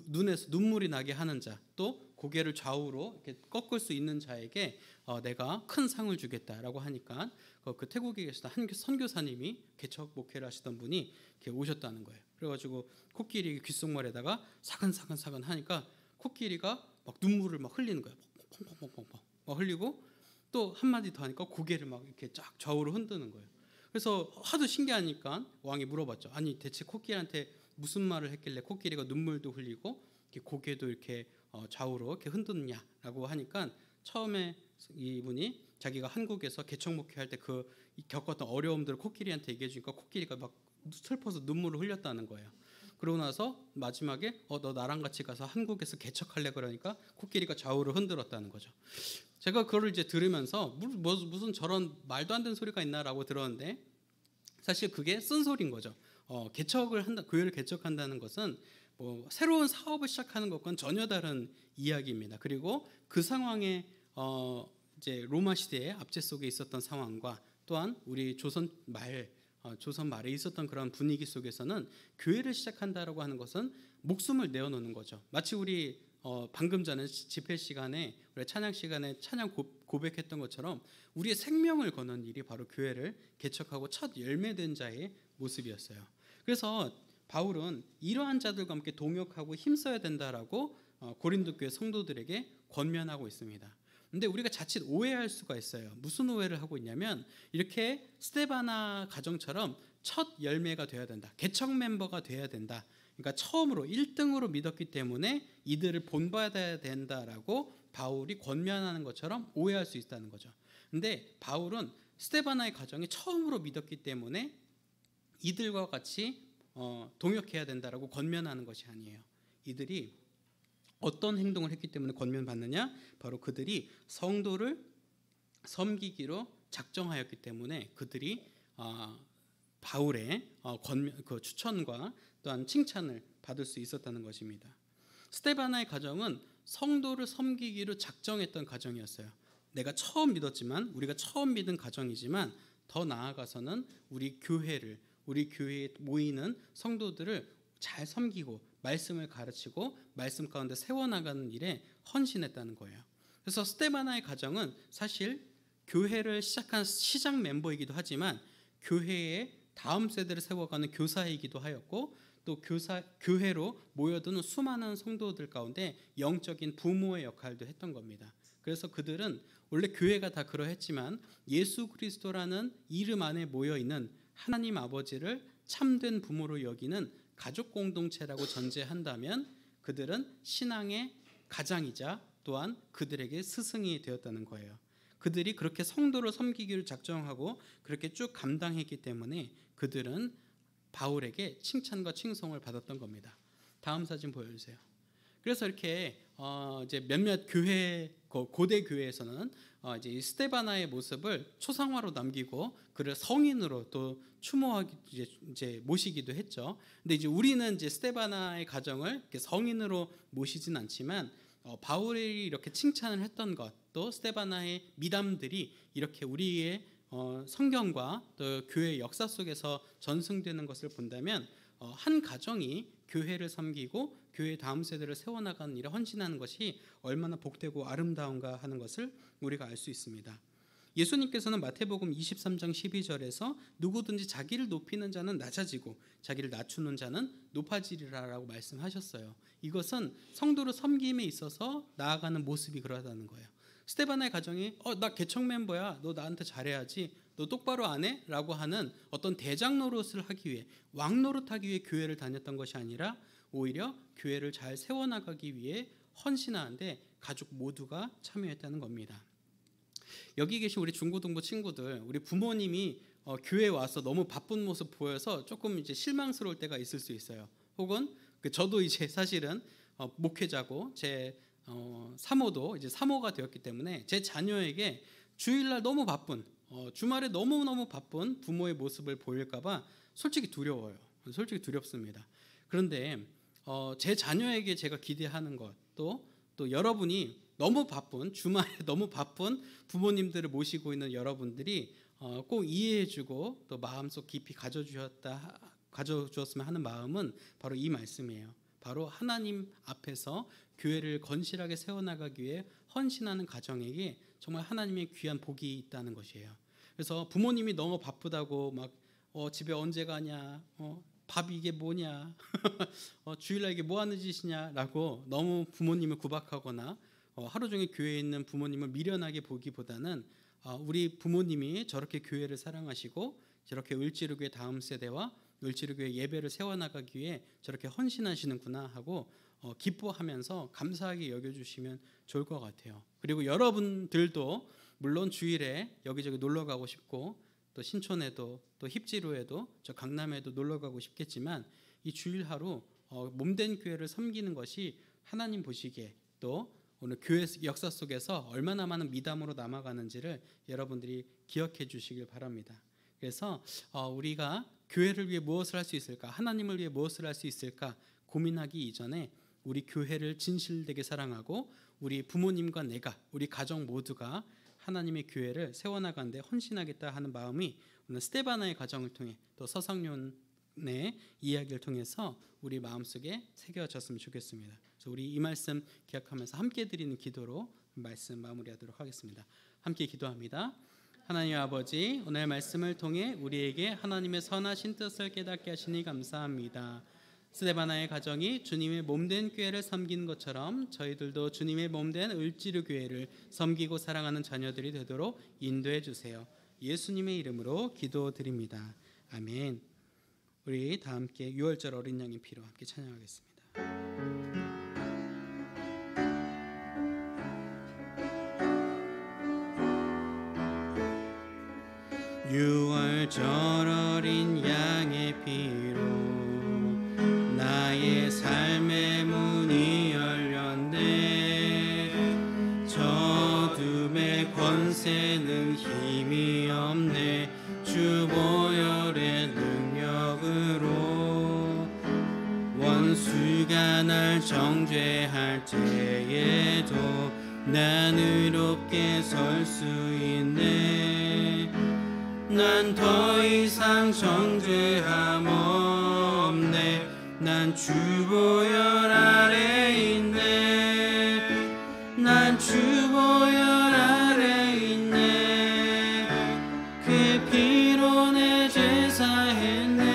Speaker 3: 눈에서 눈물이 나게 하는 자, 또 고개를 좌우로 이렇게 꺾을 수 있는 자에게 내가 큰 상을 주겠다라고 하니까 그 태국에 계시던 한 선교사님이 개척 목회를 하시던 분이 이렇게 오셨다는 거예요. 그래가지고 코끼리 귓속말에다가 사근사근 하니까 코끼리가 막 눈물을 막 흘리는 거예요. 펑펑펑펑펑 막 흘리고 또 한마디 더 하니까 고개를 막 이렇게 쫙 좌우로 흔드는 거예요. 그래서 하도 신기하니까 왕이 물어봤죠. 아니 대체 코끼리한테 무슨 말을 했길래 코끼리가 눈물도 흘리고 이렇게 고개도 이렇게 좌우로 이렇게 흔드느냐라고 하니까 처음에 이분이 자기가 한국에서 개척 목회할 때 그 겪었던 어려움들을 코끼리한테 얘기해 주니까 코끼리가 막 슬퍼서 눈물을 흘렸다는 거예요. 그러고 나서 마지막에 너 나랑 같이 가서 한국에서 개척할래 그러니까 코끼리가 좌우를 흔들었다는 거죠. 제가 그거를 이제 들으면서 무슨 저런 말도 안 되는 소리가 있나라고 들었는데 사실 그게 쓴소리인 거죠. 교회를 개척한다는 것은 뭐 새로운 사업을 시작하는 것과는 전혀 다른 이야기입니다. 그리고 그 상황에 이제 로마 시대의 압제 속에 있었던 상황과 또한 우리 조선 말에 있었던 그런 분위기 속에서는 교회를 시작한다라고 하는 것은 목숨을 내어놓는 거죠. 마치 우리 방금 전에 집회 시간에 우리 찬양 시간에 찬양 고백했던 것처럼 우리의 생명을 거는 일이 바로 교회를 개척하고 첫 열매된 자의 모습이었어요. 그래서 바울은 이러한 자들과 함께 동역하고 힘써야 된다라고 고린도 교회 성도들에게 권면하고 있습니다. 근데 우리가 자칫 오해할 수가 있어요. 무슨 오해를 하고 있냐면 이렇게 스데바나 가정처럼 첫 열매가 돼야 된다. 개척 멤버가 돼야 된다. 그러니까 처음으로 1등으로 믿었기 때문에 이들을 본받아야 된다라고 바울이 권면하는 것처럼 오해할 수 있다는 거죠. 근데 바울은 스데바나의 가정이 처음으로 믿었기 때문에 이들과 같이 동역해야 된다라고 권면하는 것이 아니에요. 이들이 어떤 행동을 했기 때문에 권면받느냐? 바로 그들이 성도를 섬기기로 작정하였기 때문에 그들이 바울의 그 추천과 또한 칭찬을 받을 수 있었다는 것입니다. 스데바나의 가정은 성도를 섬기기로 작정했던 가정이었어요. 내가 처음 믿었지만 우리가 처음 믿은 가정이지만 더 나아가서는 우리 교회에 모이는 성도들을 잘 섬기고 말씀을 가르치고 말씀 가운데 세워나가는 일에 헌신했다는 거예요. 그래서 스데바나의 가정은 사실 교회를 시작한 시작 멤버이기도 하지만 교회의 다음 세대를 세워가는 교사이기도 하였고 또 교회로 모여드는 수많은 성도들 가운데 영적인 부모의 역할도 했던 겁니다. 그래서 그들은 원래 교회가 다 그러했지만 예수 그리스도라는 이름 안에 모여있는 하나님 아버지를 참된 부모로 여기는 가족 공동체라고 전제한다면 그들은 신앙의 가장이자 또한 그들에게 스승이 되었다는 거예요. 그들이 그렇게 성도를 섬기기를 작정하고 그렇게 쭉 감당했기 때문에 그들은 바울에게 칭찬과 칭송을 받았던 겁니다. 다음 사진 보여주세요. 그래서 이렇게 이제 몇몇 고대 교회에서는 이제 이 스데바나의 모습을 초상화로 남기고 그를 성인으로 또 추모하기 이제 모시기도 했죠. 근데 이제 우리는 이제 스데바나의 가정을 이렇게 성인으로 모시진 않지만 바울이 이렇게 칭찬을 했던 것, 또 스데바나의 미담들이 이렇게 우리의 성경과 또 교회 역사 속에서 전승되는 것을 본다면 한 가정이 교회를 섬기고 교회 다음 세대를 세워나가는 일에 헌신하는 것이 얼마나 복되고 아름다운가 하는 것을 우리가 알 수 있습니다. 예수님께서는 마태복음 23장 12절에서 누구든지 자기를 높이는 자는 낮아지고 자기를 낮추는 자는 높아지리라라고 말씀하셨어요. 이것은 성도를 섬김에 있어서 나아가는 모습이 그러하다는 거예요. 스데바나의 가정이 나 개척 멤버야, 너 나한테 잘해야지, 너 똑바로 안 해? 라고 하는 어떤 대장 노릇을 하기 위해, 왕 노릇하기 위해 교회를 다녔던 것이 아니라 오히려 교회를 잘 세워나가기 위해 헌신하는데 가족 모두가 참여했다는 겁니다. 여기 계신 우리 중고등부 친구들, 우리 부모님이 교회에 와서 너무 바쁜 모습 보여서 조금 이제 실망스러울 때가 있을 수 있어요. 혹은 저도 이제 사실은 목회자고 제 사모도 이제 사모가 되었기 때문에 제 자녀에게 주일날 너무 바쁜 주말에 너무너무 바쁜 부모의 모습을 보일까봐 솔직히 두려워요. 솔직히 두렵습니다. 그런데 제 자녀에게 제가 기대하는 것, 또 여러분이 너무 바쁜 주말에 너무 바쁜 부모님들을 모시고 있는 여러분들이 꼭 이해해주고 또 마음속 깊이 가져주었으면 하는 마음은 바로 이 말씀이에요. 바로 하나님 앞에서 교회를 건실하게 세워나가기 위해 헌신하는 가정에게 정말 하나님의 귀한 복이 있다는 것이에요. 그래서 부모님이 너무 바쁘다고 막 집에 언제 가냐, 밥 이게 뭐냐, 주일날 이게 뭐 하는 짓이냐라고 너무 부모님을 구박하거나 하루 종일 교회에 있는 부모님을 미련하게 보기보다는 우리 부모님이 저렇게 교회를 사랑하시고 저렇게 을지로교회 다음 세대와 을지로교회 예배를 세워나가기 위해 저렇게 헌신하시는구나 하고 기뻐하면서 감사하게 여겨주시면 좋을 것 같아요. 그리고 여러분들도 물론 주일에 여기저기 놀러 가고 싶고 또 신촌에도 또 힙지로에도 저 강남에도 놀러 가고 싶겠지만 이 주일 하루 몸된 교회를 섬기는 것이 하나님 보시기에 또 오늘 교회 역사 속에서 얼마나 많은 미담으로 남아가는지를 여러분들이 기억해 주시길 바랍니다. 그래서 우리가 교회를 위해 무엇을 할 수 있을까, 하나님을 위해 무엇을 할 수 있을까 고민하기 이전에 우리 교회를 진실되게 사랑하고 우리 부모님과 내가, 우리 가정 모두가 하나님의 교회를 세워나가는 데 헌신하겠다 하는 마음이 오늘 스데바나의 가정을 통해 또 서성윤의 이야기를 통해서 우리 마음속에 새겨졌으면 좋겠습니다. 그래서 우리 이 말씀 기억하면서 함께 드리는 기도로 말씀 마무리하도록 하겠습니다. 함께 기도합니다. 하나님 아버지, 오늘 말씀을 통해 우리에게 하나님의 선하신 뜻을 깨닫게 하시니 감사합니다. 스데바나의 가정이 주님의 몸된 교회를 섬기는 것처럼 저희들도 주님의 몸된 을지로 교회를 섬기고 사랑하는 자녀들이 되도록 인도해 주세요. 예수님의 이름으로 기도드립니다. 아멘. 우리 다 함께 유월절 어린 양의 피로 함께 찬양하겠습니다. 유월절 어린 양의 피로 나의 삶의 문이 열렸네. 저둠의 권세는 힘이 없네. 주 보혈의 능력으로 원수가 날 정죄할 때에도 난 의롭게 설 수 있네. 난 더 이상 정죄함 없네. 난 주 보혈 아래 있네. 난 주 보혈 아래 있네. 그 피로 내 제사했네.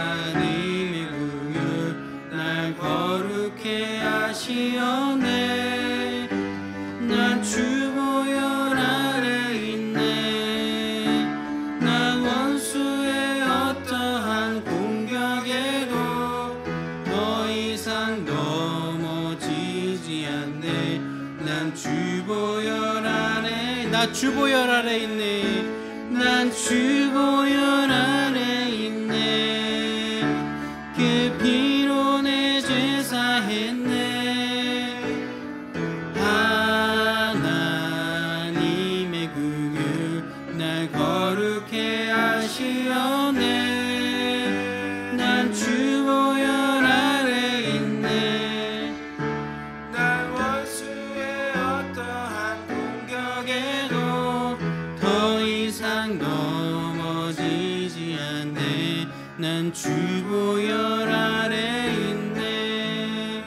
Speaker 3: 하나님의 긍휼 날 거룩해 하시었네. 난 주 보혈 아래 있네. 난 원수의 어떠한 공격에도 더 이상 넘어지지 않네. 난 주 보혈 아래, 나 주 보혈 아래 있네. 난 주 보혈 아래 있네. 그 피로 내 제사했네. 하나님의 긍휼 날 거룩해 하시었네. 난 주 보혈 아래 있네. 난 원수의 어떠한 공격에도 더 이상 넘어지지 않네. 난 주 보혈 아래 있네.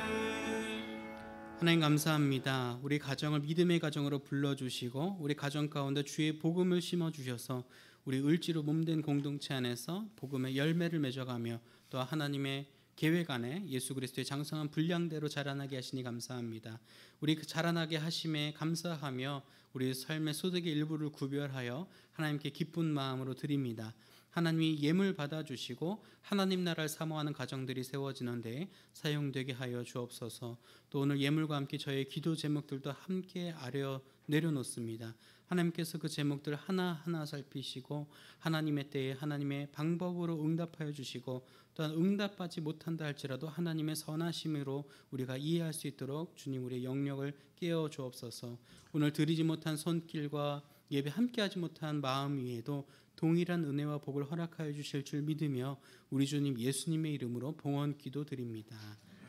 Speaker 3: 하나님 감사합니다. 우리 가정을 믿음의 가정으로 불러주시고 우리 가정 가운데 주의 복음을 심어주셔서 우리 을지로 몸된 공동체 안에서 복음의 열매를 맺어가며 또 하나님의 계획 안에 예수 그리스도의 장성한 분량대로 자라나게 하시니 감사합니다. 우리 그 자라나게 하심에 감사하며 우리 삶의 소득의 일부를 구별하여 하나님께 기쁜 마음으로 드립니다. 하나님이 예물 받아주시고 하나님 나라를 사모하는 가정들이 세워지는데 사용되게 하여 주옵소서. 또 오늘 예물과 함께 저의 기도 제목들도 함께 아려 내려놓습니다. 하나님께서 그 제목들 하나하나 살피시고 하나님의 때에 하나님의 방법으로 응답하여 주시고 또한 응답하지 못한다 할지라도 하나님의 선하심으로 우리가 이해할 수 있도록 주님 우리의 영역을 깨워 주옵소서. 오늘 드리지 못한 손길과 예배 함께하지 못한 마음 위에도 동일한 은혜와 복을 허락하여 주실 줄 믿으며 우리 주님 예수님의 이름으로 봉헌 기도드립니다.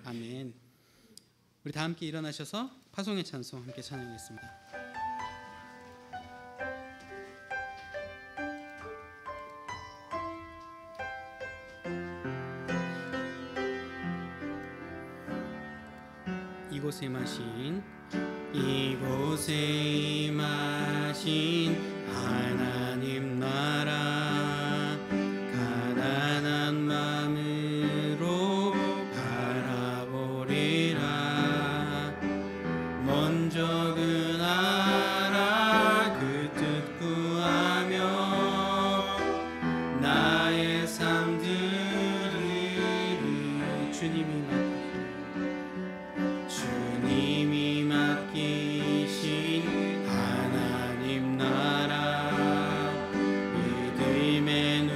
Speaker 3: 아멘. 우리 다 함께 일어나셔서 파송의 찬송 함께 찬양하겠습니다. 이곳에 임하신 하나님 나라 가난한 마음으로 바라보리라. 먼저 그 나라 그 뜻 구하며 나의 삶 들으리. 주님이 맡기신 하나님 나라 믿음의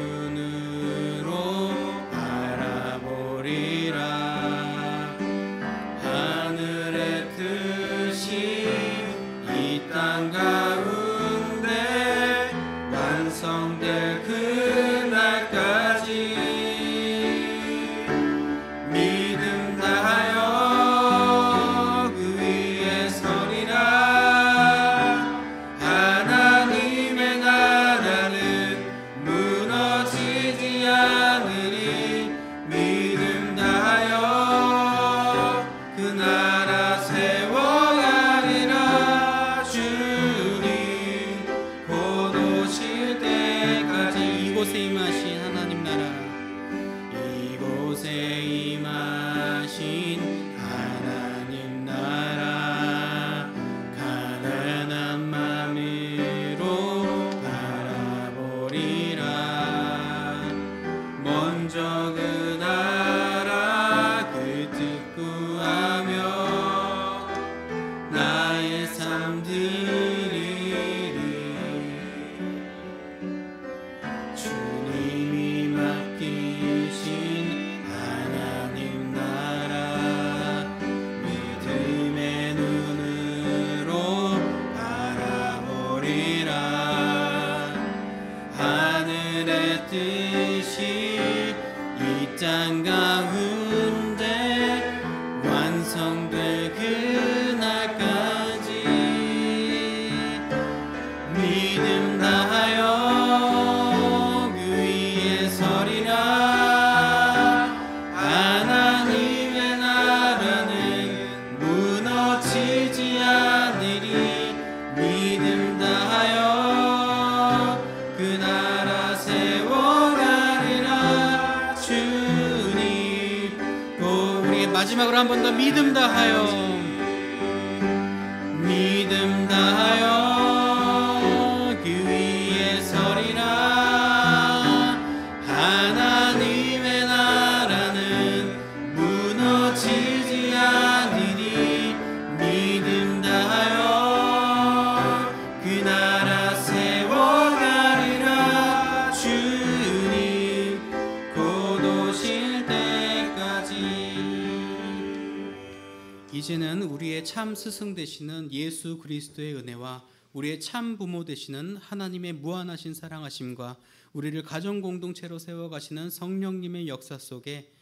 Speaker 3: 우리 마지막으로 한 번 더 믿음 다하여, 믿음 다하여 그 위에 서리라. 하나님의 나라는 무너지지 않으니 믿음 다하여 그 나라 세워가리라. 주님 곧 오실 때까지. 이제는 우리의 참 스승 되시는 예수 그리스도의 은혜와 우리의 참 부모 되시는 하나님의 무한하신 사랑하심과 우리를 가정 공동체로 세워가시는 성령님의 역사 속에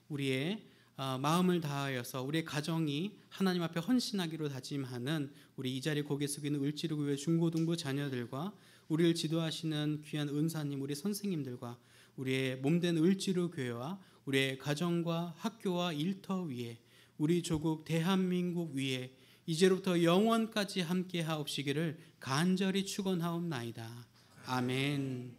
Speaker 3: 우리의 마음을 다하여서 우리의 가정이 하나님 앞에 헌신하기로 다짐하는 우리 이 자리에 고개 숙이는 을지로교회 중고등부 자녀들과 우리를 지도하시는 귀한 은사님, 우리 선생님들과 우리의 몸된 을지로교회와 우리의 가정과 학교와 일터 위에 우리 조국 대한민국 위에 이제로부터 영원까지 함께 하옵시기를 간절히 축원하옵나이다. 아멘.